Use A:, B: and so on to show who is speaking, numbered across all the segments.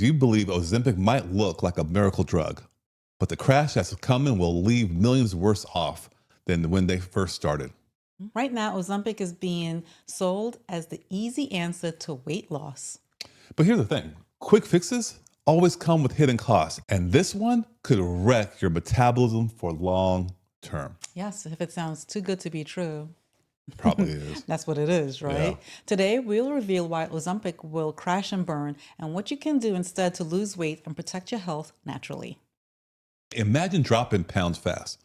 A: You believe Ozempic might look like a miracle drug, but the crash that's coming will leave millions worse off than when they first started.
B: Right now, Ozempic is being sold as the easy answer to weight loss.
A: But here's the thing, quick fixes always come with hidden costs, and this one could wreck your metabolism for long term.
B: Yes, if it sounds too good to be true,
A: Probably is.
B: that's what it is,
A: Yeah.
B: right? Today, we'll reveal why Ozempic will crash and burn and what you can do instead to lose weight and protect your health naturally.
A: Imagine dropping pounds fast.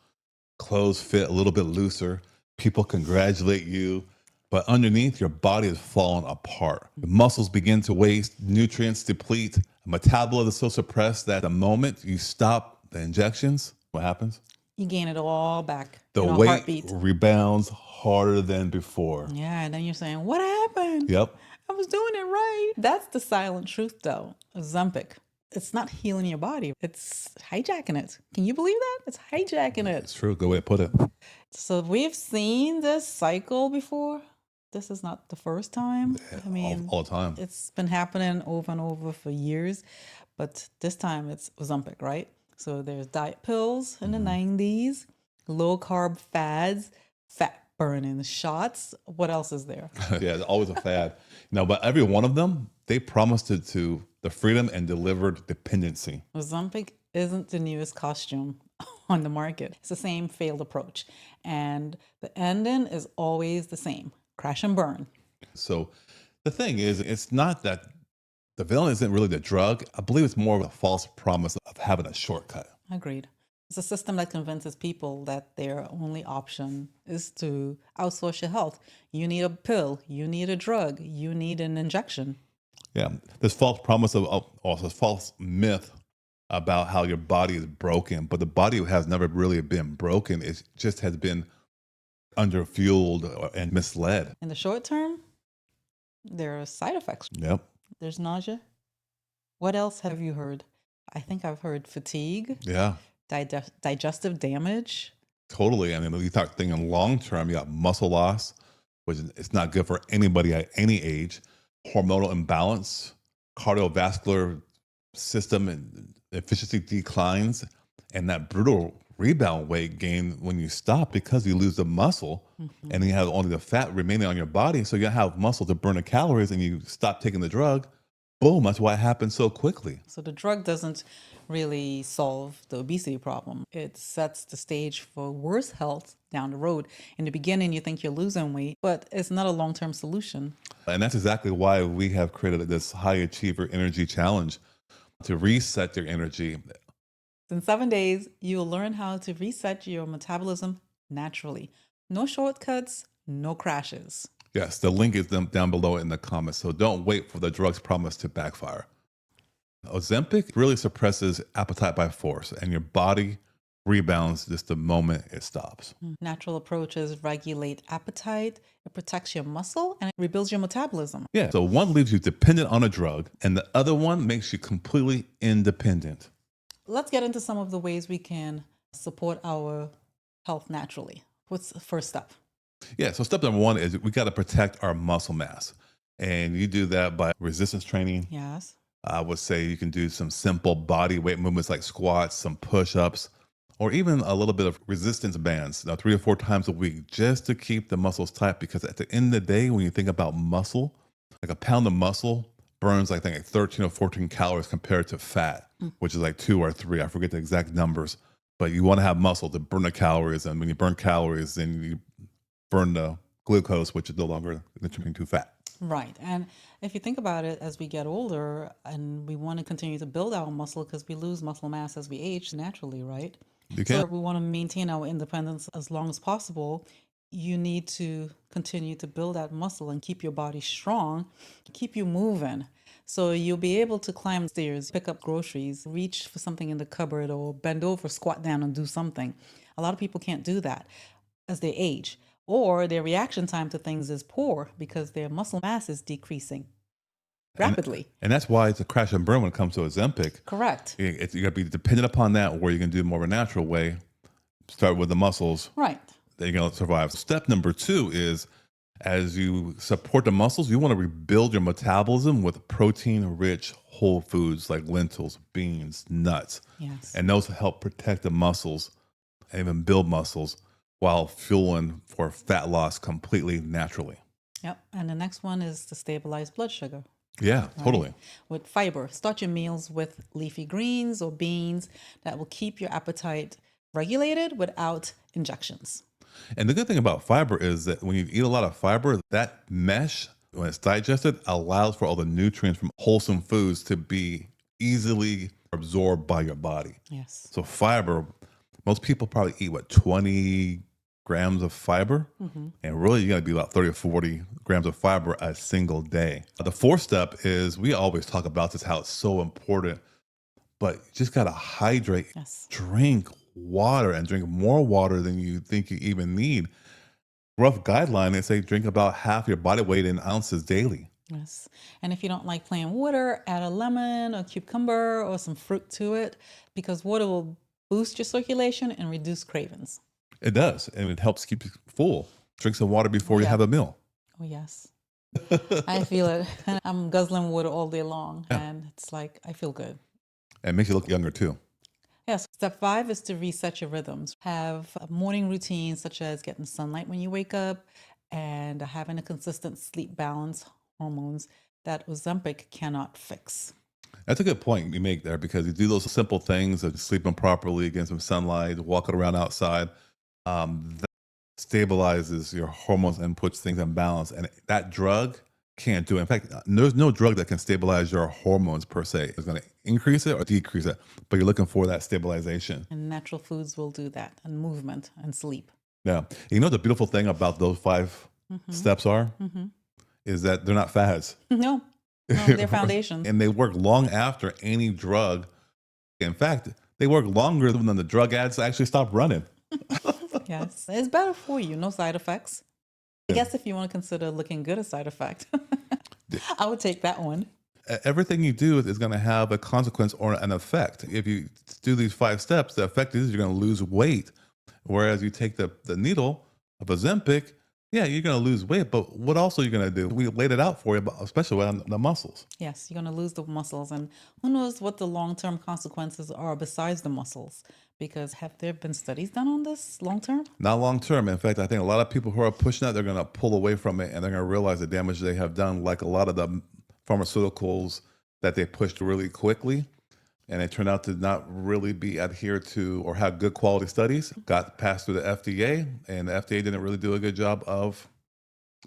A: Clothes fit a little bit looser. People congratulate you. But underneath, your body is falling apart. The muscles begin to waste, nutrients deplete, metabolism is so suppressed that the moment you stop the injections, what happens?
B: You gain it all back
A: The
B: in a
A: weight
B: heartbeat.
A: rebounds harder than before.
B: Yeah, and then you're saying, what happened?
A: Yep.
B: I was doing it right. That's the silent truth, though. Ozempic. It's not healing your body. It's hijacking it. Can you believe that? It's hijacking it.
A: It's true. Good way to put it.
B: So we've seen this cycle before. This is not the first time. I mean,
A: all the time.
B: it's been happening over and over for years, but this time it's Ozempic, right? So there's diet pills in the 90s, low carb fads, fat burning shots. What else is there?
A: Yeah, it's always a fad. But every one of them, they promised it to the freedom and delivered dependency.
B: Ozempic isn't the newest costume on the market. It's the same failed approach. And the ending is always the same, crash and burn.
A: So the thing is, it's not that the villain isn't really the drug. I believe it's more of a false promise of having a shortcut.
B: Agreed. It's a system that convinces people that their only option is to outsource your health. You need a pill, you need a drug, you need an injection.
A: Yeah, this false promise of also false myth about how your body is broken, but the body has never really been broken. It just has been underfueled and misled.
B: In the short term, there are side effects.
A: Yep.
B: There's nausea. What else have you heard? I think I've heard fatigue,
A: Yeah,
B: digestive damage.
A: totally. I mean, you start thinking long term, you got muscle loss, which it's not good for anybody at any age, hormonal imbalance, cardiovascular system and efficiency declines, and that brutal rebound weight gain when you stop because you lose the muscle and you have only the fat remaining on your body. So you have muscle to burn the calories and you stop taking the drug. Boom, that's why it happens so quickly.
B: So the drug doesn't really solve the obesity problem. It sets the stage for worse health down the road. In the beginning, you think you're losing weight, but it's not a long-term solution.
A: And that's exactly why we have created this high achiever energy challenge to reset your energy.
B: In 7 days, you will learn how to reset your metabolism naturally. No shortcuts, no crashes.
A: Yes, the link is down below in the comments. So don't wait for the drug's promise to backfire. Ozempic really suppresses appetite by force, and your body rebounds just the moment it stops.
B: Natural approaches regulate appetite, it protects your muscle, and it rebuilds your metabolism.
A: Yeah. So one leaves you dependent on a drug, and the other one makes you completely independent.
B: Let's get into some of the ways we can support our health naturally. What's the first step?
A: Yeah. So step number one is we got to protect our muscle mass. And you do that by resistance training.
B: Yes.
A: I would say you can do some simple body weight movements like squats, some push-ups, or even a little bit of resistance bands, 3 or 4 times a week, just to keep the muscles tight. Because at the end of the day, when you think about muscle, like a pound of muscle burns, I think, like 13 or 14 calories compared to fat, which is like 2 or 3. I forget the exact numbers. But you want to have muscle to burn the calories. And when you burn calories, then you burn the glucose, which is no longer contributing to fat.
B: Right. And if you think about it, as we get older and we want to continue to build our muscle because we lose muscle mass as we age naturally, right?
A: You
B: So
A: can.
B: if we want to maintain our independence as long as possible, you need to continue to build that muscle and keep your body strong, keep you moving. So you'll be able to climb stairs, pick up groceries, reach for something in the cupboard, or bend over, squat down and do something. A lot of people can't do that as they age, or their reaction time to things is poor because their muscle mass is decreasing rapidly.
A: And that's why it's a crash and burn when it comes to Ozempic.
B: Correct.
A: You got to be dependent upon that, or you can do more of a natural way. Start with the muscles
B: Right.
A: that you're going to survive. Step number 2 is As you support the muscles, you want to rebuild your metabolism with protein rich whole foods like lentils, beans, nuts.
B: Yes.
A: And those help protect the muscles and even build muscles while fueling for fat loss completely naturally.
B: Yep. And the next one is to stabilize blood sugar,
A: Yeah,
B: right?
A: totally.
B: With fiber. Start your meals with leafy greens or beans that will keep your appetite regulated without injections.
A: And the good thing about fiber is that when you eat a lot of fiber, that mesh, when it's digested, allows for all the nutrients from wholesome foods to be easily absorbed by your body.
B: Yes.
A: So, fiber, most people probably eat what, 20 grams of fiber?
B: Hmm.
A: And really, you got to be about 30 or 40 grams of fiber a single day. The fourth step is we always talk about this, how it's so important, but you just got to hydrate,
B: Yes.
A: drink water, and drink more water than you think you even need. Rough guideline, they say drink about half your body weight in ounces daily.
B: Yes. And if you don't like plain water, add a lemon or cucumber or some fruit to it because water will boost your circulation and reduce cravings.
A: It does, and it helps keep you full. Drink some water
B: Oh,
A: before you
B: yeah.
A: have a meal.
B: Oh, yes. I feel it. I'm guzzling water all day long,
A: Yeah,
B: and it's like I feel good.
A: and it makes you look younger too.
B: Yes. Step 5 is to reset your rhythms. Have a morning routine, such as getting sunlight when you wake up and having a consistent sleep balance hormones that Ozempic cannot fix.
A: That's a good point you make there because you do those simple things of sleeping properly, getting some sunlight, walking around outside. That stabilizes your hormones and puts things in balance. And that drug can't do it. In fact, there's no drug that can stabilize your hormones per se. It's going to increase it or decrease it, but you're looking for that stabilization.
B: And natural foods will do that, and movement and sleep.
A: Yeah. You know, the beautiful thing about those 5
B: Hmm.
A: steps are
B: Hmm.
A: is that they're not fads.
B: No, no, they're foundations.
A: And they work long after any drug. In fact, they work longer than the drug ads actually stop running.
B: Yes, it's better for you. No side effects. I
A: Yeah.
B: guess if you want to consider looking good a side effect, I would take that one.
A: Everything you do is going to have a consequence or an effect. If you do these 5 steps, the effect is you're going to lose weight. Whereas you take the needle of Ozempic, yeah, you're going to lose weight. But what else are you going to do? We laid it out for you, but especially on the muscles.
B: Yes, you're going to lose the muscles, and who knows what the long-term consequences are besides the muscles? Because have there been studies done on this long-term?
A: Not long term. In fact, I think a lot of people who are pushing that, they're going to pull away from it and they're going to realize the damage they have done, like a lot of the pharmaceuticals that they pushed really quickly. And it turned out to not really be adhered to or have good quality studies, got passed through the FDA, and the FDA didn't really do a good job of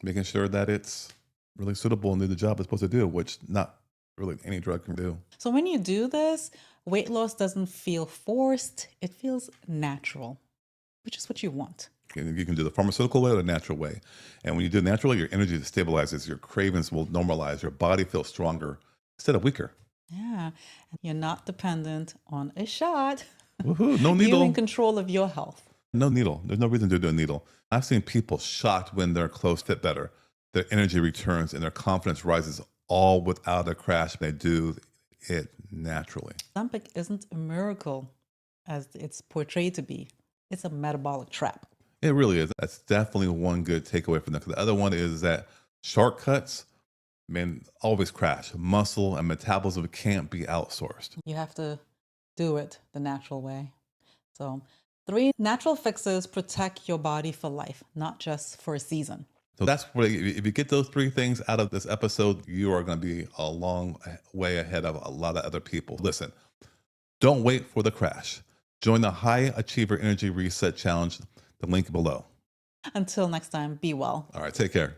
A: making sure that it's really suitable and do the job it's supposed to do, which not really any drug can do.
B: So when you do this, weight loss doesn't feel forced. It feels natural, which is what you want.
A: And you can do the pharmaceutical way or the natural way. And when you do it naturally, your energy stabilizes, your cravings will normalize, your body feels stronger instead of weaker.
B: Yeah. You're not dependent on a shot.
A: Woohoo, no
B: You're in
A: needle.
B: control of your health.
A: No needle. There's no reason to do a needle. I've seen people shocked when their clothes fit better. Their energy returns and their confidence rises all without a crash. They do it naturally.
B: Ozempic isn't a miracle as it's portrayed to be. It's a metabolic trap.
A: It really is. That's definitely one good takeaway from that. The other one is that shortcuts, man, always crash. Muscle and metabolism can't be outsourced.
B: You have to do it the natural way. So, 3 natural fixes protect your body for life, not just for a season.
A: So that's what, if you get those 3 things out of this episode, you are going to be a long way ahead of a lot of other people. Listen, don't wait for the crash. Join the High Achiever Energy Reset Challenge, the link below.
B: Until next time, be well.
A: All right, take care.